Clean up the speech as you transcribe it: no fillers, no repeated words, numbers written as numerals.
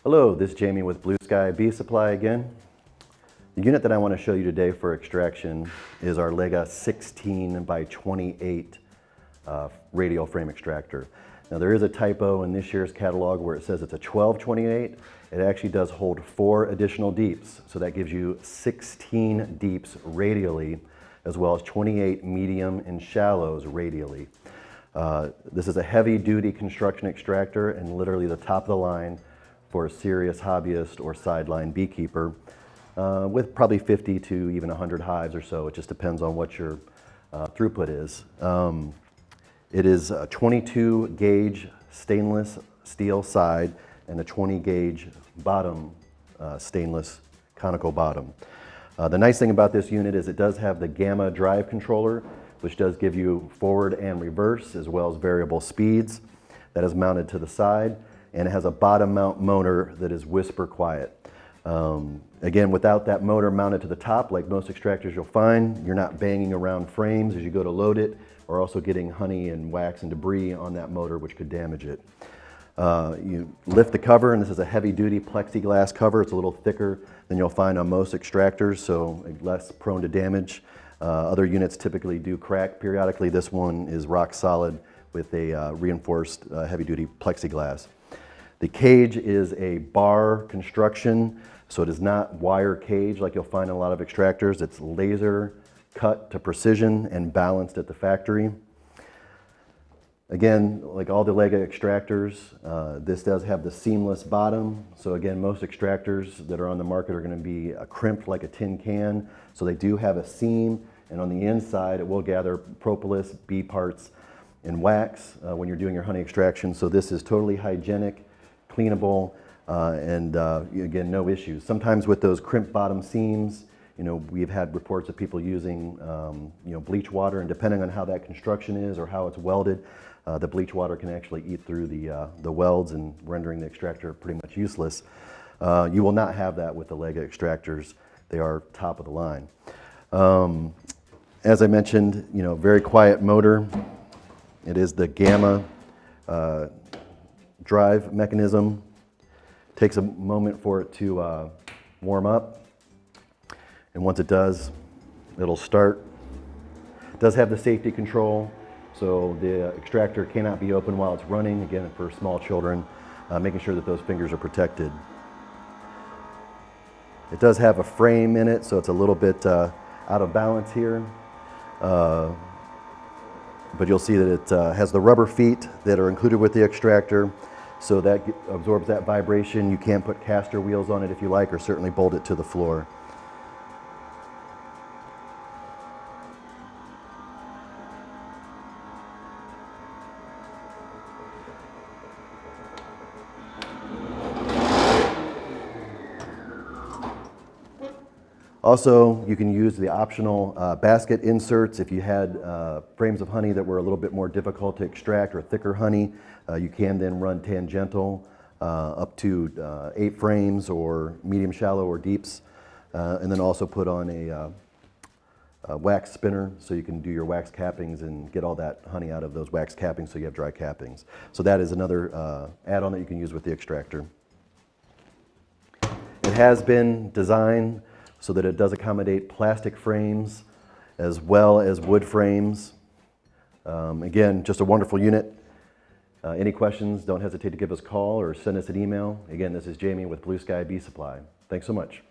Hello, this is Jamie with Blue Sky Bee Supply again. The unit that I want to show you today for extraction is our Lega 16 by 28 radial frame extractor. Now there is a typo in this year's catalog where it says it's a 1228. It actually does hold 4 additional deeps, so that gives you 16 deeps radially, as well as 28 medium and shallows radially. This is a heavy duty construction extractor and literally the top of the line for a serious hobbyist or sideline beekeeper with probably 50 to even 100 hives or so. It just depends on what your throughput is. It is a 22 gauge stainless steel side and a 20 gauge bottom stainless conical bottom. The nice thing about this unit is it does have the gamma drive controller, which does give you forward and reverse as well as variable speeds. That is mounted to the side, and it has a bottom mount motor that is whisper quiet. Again, without that motor mounted to the top, like most extractors you'll find, you're not banging around frames as you go to load it, or also getting honey and wax and debris on that motor, which could damage it. You lift the cover, and this is a heavy-duty plexiglass cover. It's a little thicker than you'll find on most extractors, so less prone to damage. Other units typically do crack periodically. This one is rock solid with a reinforced heavy-duty plexiglass. The cage is a bar construction, so it is not wire cage like you'll find in a lot of extractors. It's laser cut to precision and balanced at the factory. Again, like all the Lega extractors, this does have the seamless bottom. So again, most extractors that are on the market are going to be crimped like a tin can. So they do have a seam, and on the inside it will gather propolis, bee parts, and wax when you're doing your honey extraction. So this is totally hygienic, cleanable, and again, no issues. Sometimes with those crimp bottom seams, we've had reports of people using bleach water, and depending on how that construction is or how it's welded, the bleach water can actually eat through the welds and rendering the extractor pretty much useless. You will not have that with the Lega extractors. They are top of the line. As I mentioned, very quiet motor. It is the gamma drive mechanism. Takes a moment for it to warm up, and once it does, it'll start. It does have the safety control, so the extractor cannot be opened while it's running, again for small children, making sure that those fingers are protected. It does have a frame in it, so it's a little bit out of balance here, but you'll see that it has the rubber feet that are included with the extractor, so that absorbs that vibration. You can put caster wheels on it if you like, or certainly bolt it to the floor. Also, you can use the optional basket inserts. If you had frames of honey that were a little bit more difficult to extract or thicker honey, you can then run tangential up to 8 frames or medium, shallow, or deeps, and then also put on a wax spinner so you can do your wax cappings and get all that honey out of those wax cappings so you have dry cappings. So that is another add-on that you can use with the extractor. It has been designed so that it does accommodate plastic frames as well as wood frames. Again, just a wonderful unit. Any questions, don't hesitate to give us a call or send us an email. Again, this is Jamie with Blue Sky Bee Supply. Thanks so much.